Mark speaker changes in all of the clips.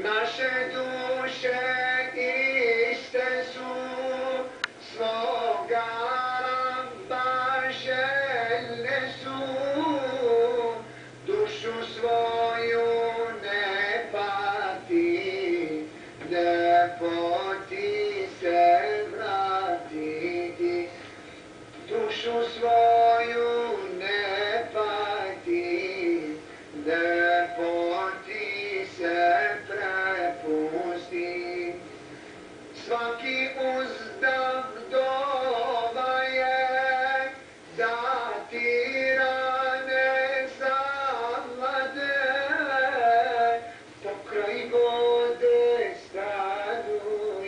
Speaker 1: Naše duše iste su, svoga Rabba željne su, dušu svoju ne pati, ljepoti se vratiti. Dušu svoju ne pati, ljepoti se prepusti. Svaki uzdah dova je da ti rane zavlade, pokraj vode stanuješ,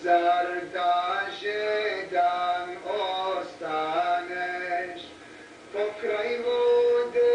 Speaker 1: zar da žedan ostaneš? Pokraj vode